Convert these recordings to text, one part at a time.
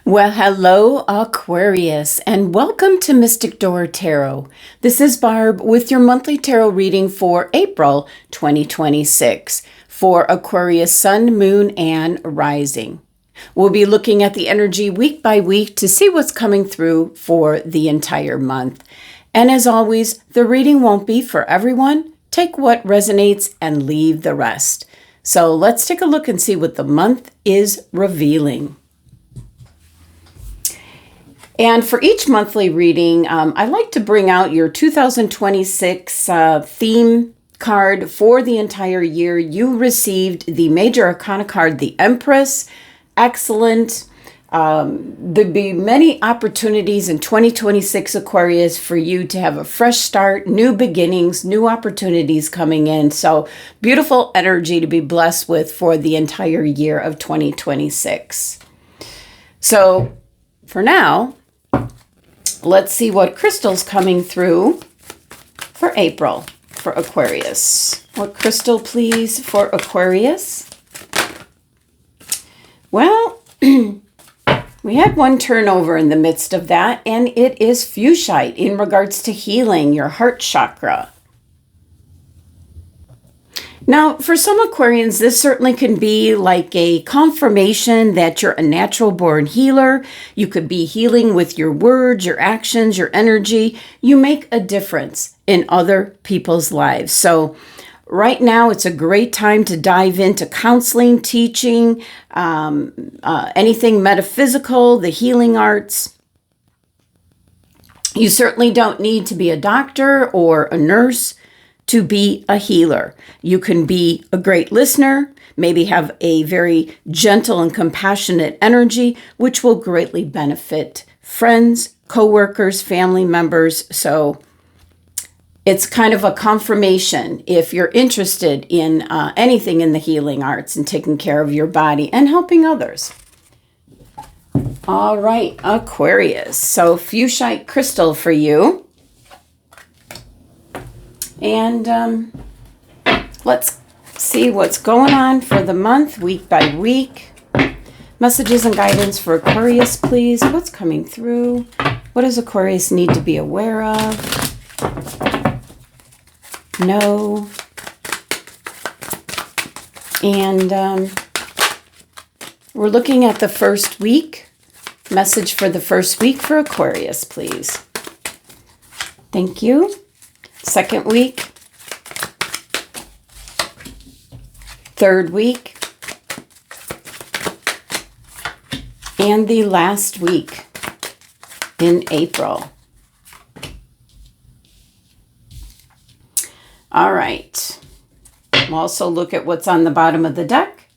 Well, hello, Aquarius, and welcome to Mystic Door Tarot. This is Barb with your monthly tarot reading for April 2026 for Aquarius Sun, Moon, and Rising. We'll be looking at the energy week by week to see what's coming through for the entire month. And as always, the reading won't be for everyone. Take what resonates and leave the rest. So let's take a look and see what the month is revealing. And for each monthly reading, I like to bring out your 2026 theme card for the entire year. You received the Major Arcana card, the Empress. Excellent. There'll be many opportunities in 2026, Aquarius, for you to have a fresh start, new beginnings, new opportunities coming in. So beautiful energy to be blessed with for the entire year of 2026. So for now, let's see what crystal's coming through for April for Aquarius. What crystal, please, for Aquarius? Well, we had one turnover in the midst of that, and it is Fuchsite in regards to healing your heart chakra. Now, for some Aquarians, this certainly can be like a confirmation that you're a natural born healer. You could be healing with your words, your actions, your energy. You make a difference in other people's lives. So right now, it's a great time to dive into counseling, teaching, anything metaphysical, the healing arts. You certainly don't need to be a doctor or a nurse to be a healer. You can be a great listener, maybe have a very gentle and compassionate energy, which will greatly benefit friends, coworkers, family members. So it's kind of a confirmation if you're interested in anything in the healing arts and taking care of your body and helping others. All right, Aquarius. So Fuchsite crystal for you. And let's see what's going on for the month, week by week. Messages and guidance for Aquarius, please. What's coming through? What does Aquarius need to be aware of? No. And we're looking at the first week. Message for the first week for Aquarius, please. Thank you. Second week, third week, and the last week in April. All right. We'll also look at what's on the bottom of the deck,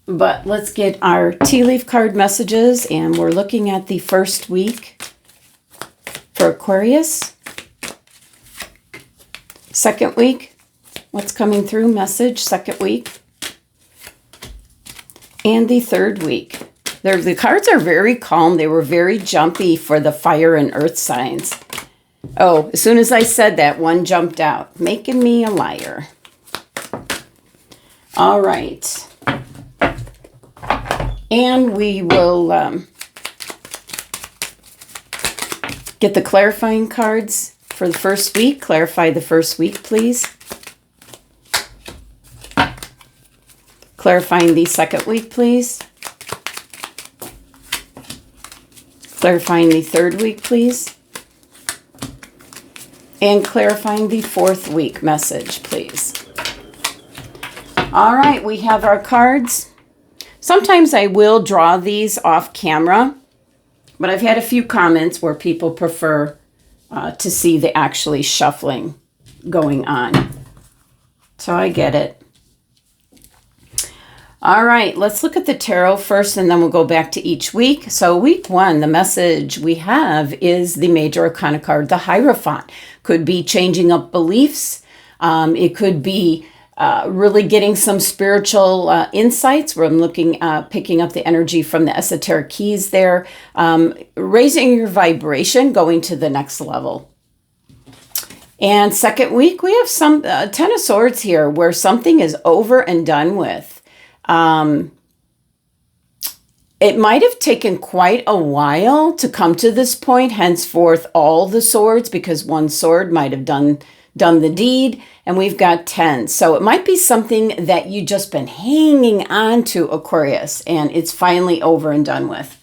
but let's get our tea leaf card messages, and we're looking at the first week for Aquarius. Second week, what's coming through? Message, second week. And the third week. The cards are very calm. They were very jumpy for the fire and earth signs. Oh, as soon as I said that, one jumped out, making me a liar. All right. And we will get the clarifying cards. For the first week, clarify the first week, please. Clarifying the second week, please. Clarifying the third week, please. And clarifying the fourth week message, please. All right, we have our cards. Sometimes I will draw these off camera, but I've had a few comments where people prefer to see the actually shuffling going on. So I get it. All right, let's look at the tarot first, and then we'll go back to each week. So week one, the message we have is the Major Arcana card, the Hierophant. Could be changing up beliefs. It could be really getting some spiritual insights where I'm looking at picking up the energy from the esoteric keys there, raising your vibration, going to the next level. And second week, we have some Ten of Swords here where something is over and done with. It might have taken quite a while to come to this point, henceforth all the swords, because one sword might have done the deed, and we've got 10. So it might be something that you just been hanging on to, Aquarius, and it's finally over and done with.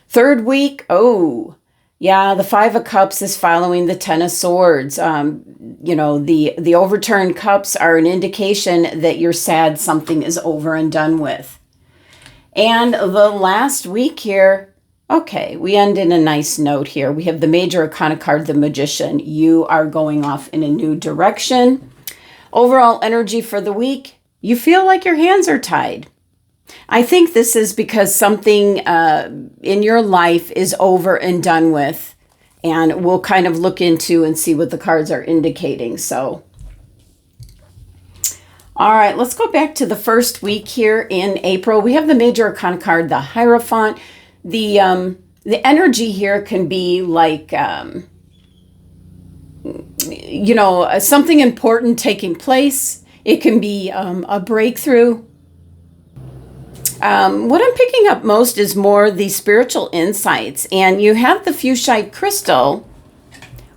Third week, oh, yeah, the Five of Cups is following the Ten of Swords. The overturned cups are an indication that you're sad something is over and done with. And the last week here, okay, we end in a nice note here. We have the Major Arcana card, the Magician. You are going off in a new direction. Overall energy for the week, you feel like your hands are tied. I think this is because something in your life is over and done with, and we'll kind of look into and see what the cards are indicating. So, all right, let's go back to the first week here in April. We have the Major Arcana card, the Hierophant. The energy here can be like, something important taking place. It can be a breakthrough. What I'm picking up most is more the spiritual insights. And you have the Fuchsite crystal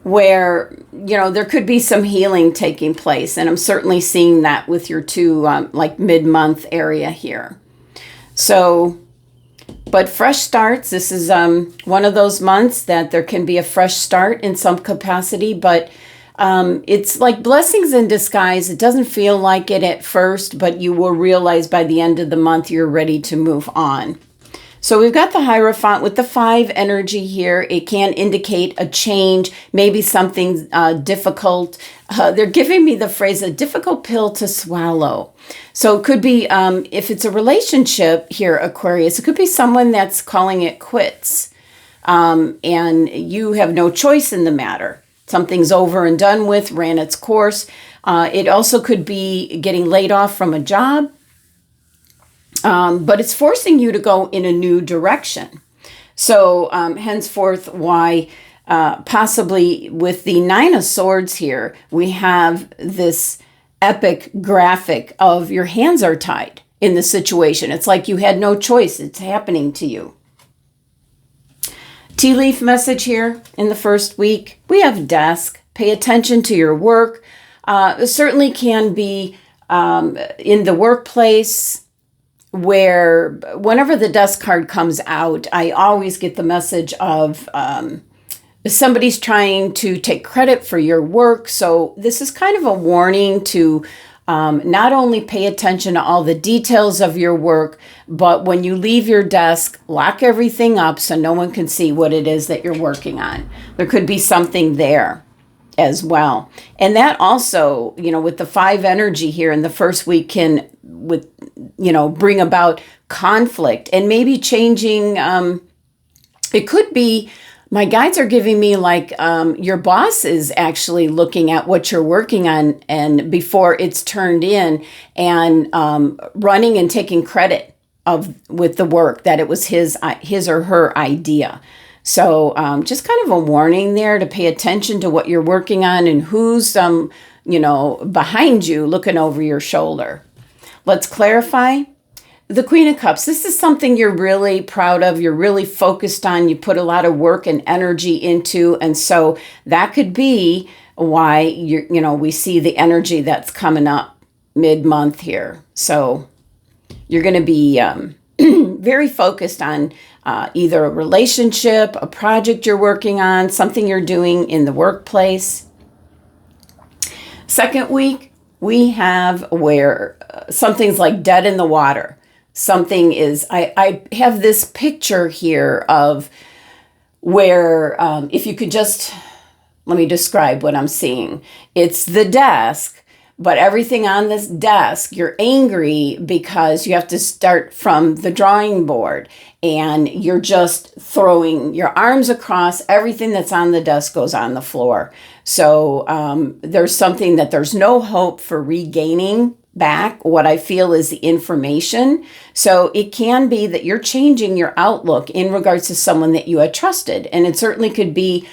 where, there could be some healing taking place. And I'm certainly seeing that with your two, mid-month area here. So, but fresh starts, this is one of those months that there can be a fresh start in some capacity, but it's like blessings in disguise. It doesn't feel like it at first, but you will realize by the end of the month you're ready to move on. So we've got the Hierophant with the 5 energy here. It can indicate a change, maybe something difficult. They're giving me the phrase, a difficult pill to swallow. So it could be, if it's a relationship here, Aquarius, it could be someone that's calling it quits. And you have no choice in the matter. Something's over and done with, ran its course. It also could be getting laid off from a job. But it's forcing you to go in a new direction. So henceforth, why possibly with the 9 of Swords here, we have this epic graphic of your hands are tied in the situation. It's like you had no choice. It's happening to you. Tea leaf message here in the first week. We have desk. Pay attention to your work. It certainly can be in the workplace, where whenever the desk card comes out, I always get the message of somebody's trying to take credit for your work. So this is kind of a warning to not only pay attention to all the details of your work, but when you leave your desk, lock everything up so no one can see what it is that you're working on. There could be something there as well. And that also, with the 5 energy here in the first week can, bring about conflict and maybe changing. It could be, my guides are giving me your boss is actually looking at what you're working on and before it's turned in and running and taking credit with the work that it was his or her idea. So just kind of a warning there to pay attention to what you're working on and who's, behind you looking over your shoulder. Let's clarify. The Queen of Cups, this is something you're really proud of. You're really focused on. You put a lot of work and energy into. And so that could be why we see the energy that's coming up mid-month here. So you're going to be very focused on either a relationship, a project you're working on, something you're doing in the workplace. Second week, we have where something's like dead in the water. Something is, I have this picture here of where, if you could just, let me describe what I'm seeing. It's the desk, but everything on this desk, you're angry because you have to start from the drawing board and you're just throwing your arms across. Everything that's on the desk goes on the floor. So there's something that there's no hope for regaining back what I feel is the information. So it can be that you're changing your outlook in regards to someone that you had trusted. And it certainly could be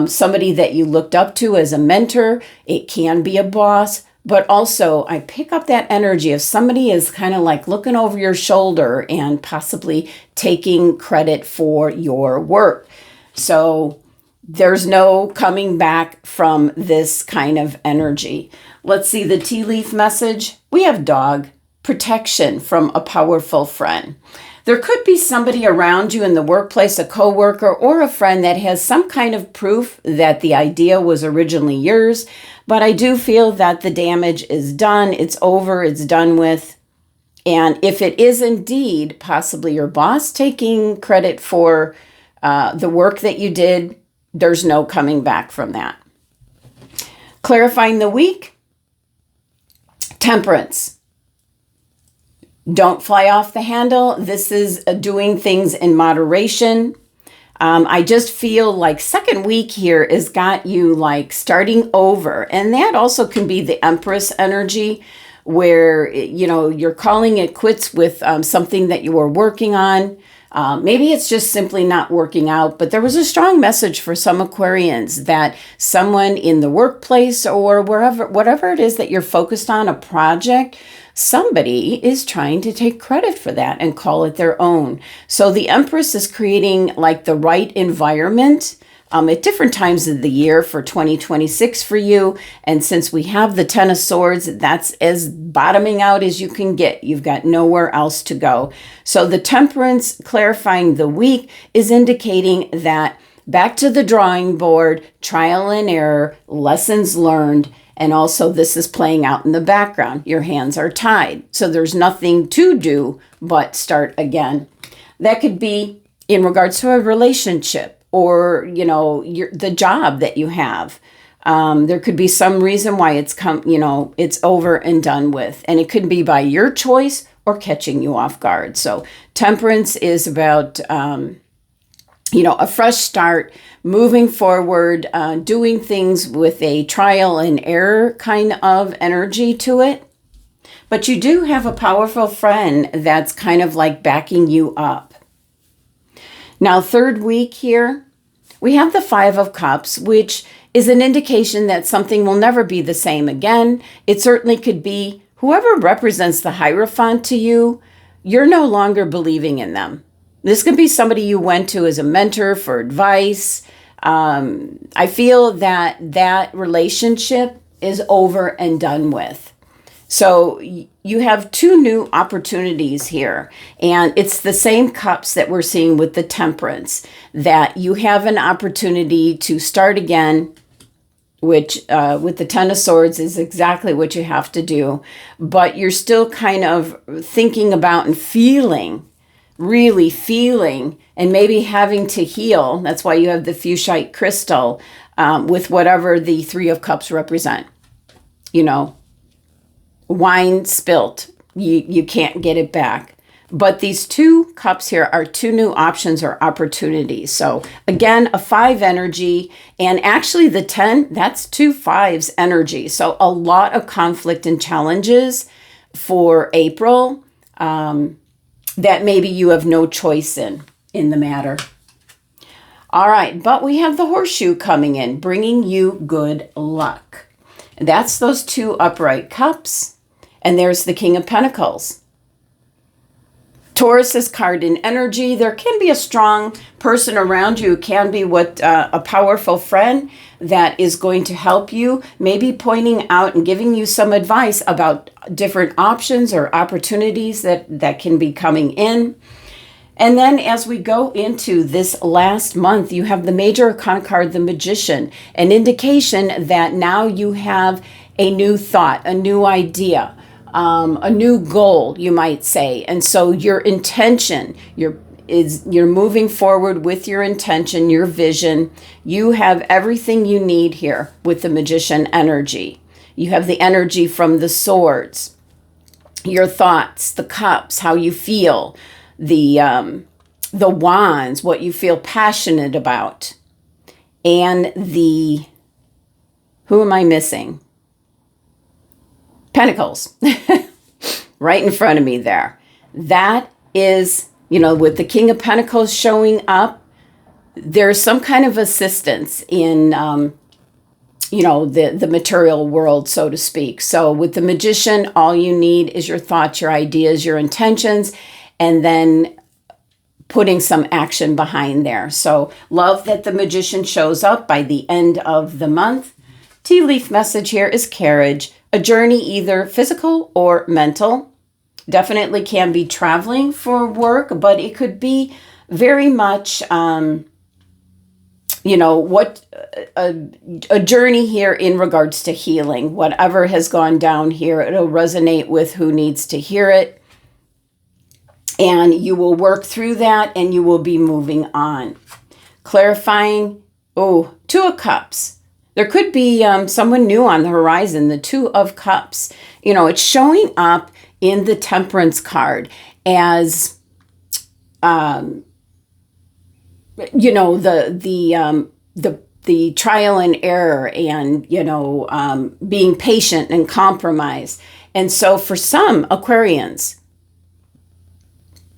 somebody that you looked up to as a mentor. It can be a boss, But also, I pick up that energy if somebody is kind of like looking over your shoulder and possibly taking credit for your work. So there's no coming back from this kind of energy. Let's see the tea leaf message. We have dog, protection from a powerful friend. There could be somebody around you in the workplace, a coworker or a friend that has some kind of proof that the idea was originally yours. But I do feel that the damage is done. It's over. It's done with. And if it is indeed possibly your boss taking credit for the work that you did, there's no coming back from that. Clarifying the week, temperance. Don't fly off the handle. This is doing things in moderation. I just feel like second week here has got you like starting over. And that also can be the Empress energy where, you know, you're calling it quits with something that you were working on. Maybe it's just simply not working out, but there was a strong message for some Aquarians that someone in the workplace or wherever, whatever it is that you're focused on, a project, somebody is trying to take credit for that and call it their own. So the Empress is creating like the right environment at different times of the year for 2026 for you. And since we have the Ten of Swords, that's as bottoming out as you can get. You've got nowhere else to go. So the Temperance clarifying the week is indicating that back to the drawing board, trial and error, lessons learned. And also this is playing out in the background. Your hands are tied. So there's nothing to do but start again. That could be in regards to a relationship or, you know, the job that you have. There could be some reason why it's it's over and done with. And it could be by your choice or catching you off guard. So temperance is about, a fresh start, moving forward, doing things with a trial and error kind of energy to it. But you do have a powerful friend that's kind of like backing you up. Now, third week here, we have the Five of Cups, which is an indication that something will never be the same again. It certainly could be whoever represents the Hierophant to you, you're no longer believing in them. This could be somebody you went to as a mentor for advice. I feel that relationship is over and done with. So you have two new opportunities here, and it's the same cups that we're seeing with the Temperance, that you have an opportunity to start again, which with the Ten of Swords is exactly what you have to do, but you're still kind of thinking about and feeling, really feeling, and maybe having to heal. That's why you have the Fuchsite crystal with whatever the Three of Cups represent. You know, wine spilt, you can't get it back. But these two cups here are two new options or opportunities. So again, a 5 energy, and actually the 10, that's 2 5s energy. So a lot of conflict and challenges for April that maybe you have no choice in the matter. All right, but we have the Horseshoe coming in, bringing you good luck. That's those 2 upright cups. And there's the King of Pentacles. Taurus is card in energy. There can be a strong person around you. It can be a powerful friend that is going to help you, maybe pointing out and giving you some advice about different options or opportunities that can be coming in. And then as we go into this last month, you have the Major Arcana card, the Magician, an indication that now you have a new thought, a new idea, a new goal, you might say. And so your intention, you're moving forward with your intention, your vision. You have everything you need here with the Magician energy. You have the energy from the swords, your thoughts, the cups, how you feel, the wands, what you feel passionate about, and who am I missing? Pentacles, right in front of me there. That is, with the King of Pentacles showing up, there's some kind of assistance in the material world, so to speak. So with the Magician, all you need is your thoughts, your ideas, your intentions, and then putting some action behind there. So love that the Magician shows up by the end of the month. Tea leaf message here is carriage, a journey either physical or mental. Definitely can be traveling for work, but it could be very much, a journey here in regards to healing. Whatever has gone down here, it'll resonate with who needs to hear it. And you will work through that and you will be moving on. Clarifying, Two of Cups. There could be someone new on the horizon, the Two of Cups. It's showing up in the Temperance card as, the trial and error and, being patient and compromise. And so for some Aquarians,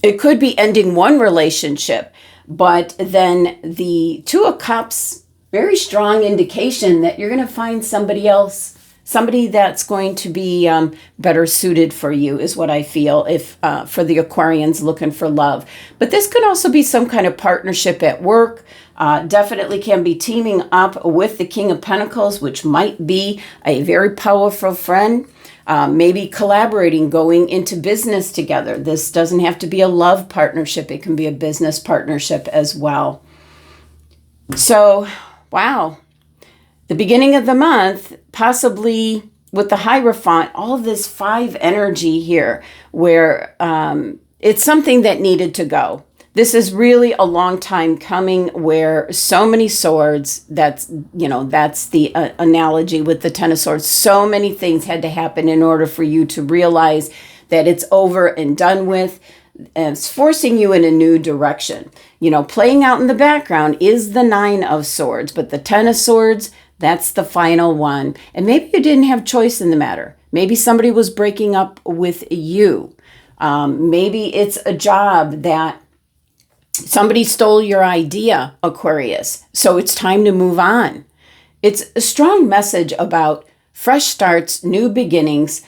it could be ending one relationship, but then the Two of Cups, very strong indication that you're going to find somebody else, somebody that's going to be better suited for you is what I feel if for the Aquarians looking for love. But this could also be some kind of partnership at work. Definitely can be teaming up with the King of Pentacles, which might be a very powerful friend. Maybe collaborating, going into business together. This doesn't have to be a love partnership. It can be a business partnership as well. So, wow. The beginning of the month, possibly with the Hierophant, all of this 5 energy here, where it's something that needed to go. This is really a long time coming where so many swords, that's the analogy with the Ten of Swords. So many things had to happen in order for you to realize that it's over and done with. And it's forcing you in a new direction. Playing out in the background is the 9 of Swords, but the 10 of Swords, that's the final one. And maybe you didn't have choice in the matter. Maybe somebody was breaking up with you. Maybe it's a job that somebody stole your idea, Aquarius. So it's time to move on. It's a strong message about fresh starts, new beginnings.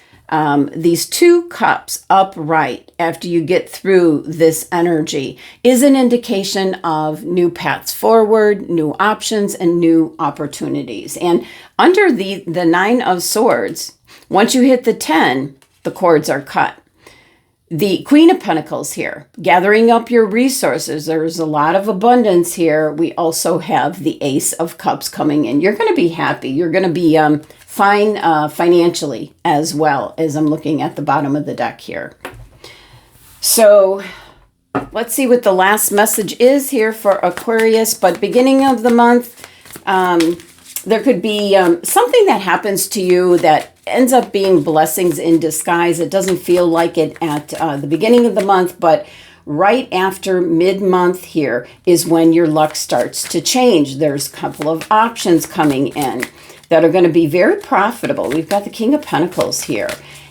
These 2 cups upright after you get through this energy is an indication of new paths forward, new options, and new opportunities. And under the 9 of Swords, once you hit the 10, the cords are cut. The Queen of Pentacles here, gathering up your resources. There's a lot of abundance here. We also have the Ace of Cups coming in. You're going to be happy. You're going to be fine financially as well, as I'm looking at the bottom of the deck here. So let's see what the last message is here for Aquarius. But beginning of the month, there could be something that happens to you that ends up being blessings in disguise. It doesn't feel like it at the beginning of the month, but right after mid-month here is when your luck starts to change. There's a couple of options coming in that are going to be very profitable. We've got the King of Pentacles here,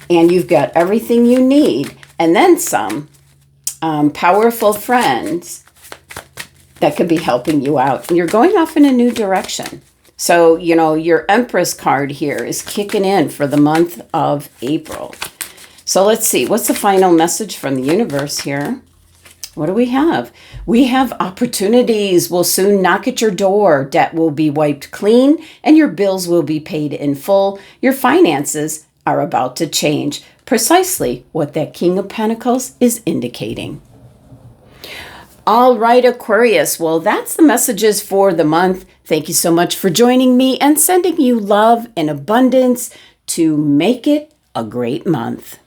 and you've got everything you need, and then some powerful friends that could be helping you out. And you're going off in a new direction. So, your Empress card here is kicking in for the month of April. So let's see. What's the final message from the universe here? What do we have? We have opportunities will soon knock at your door. Debt will be wiped clean and your bills will be paid in full. Your finances are about to change. Precisely what that King of Pentacles is indicating. All right, Aquarius. Well, that's the messages for the month. Thank you so much for joining me and sending you love and abundance to make it a great month.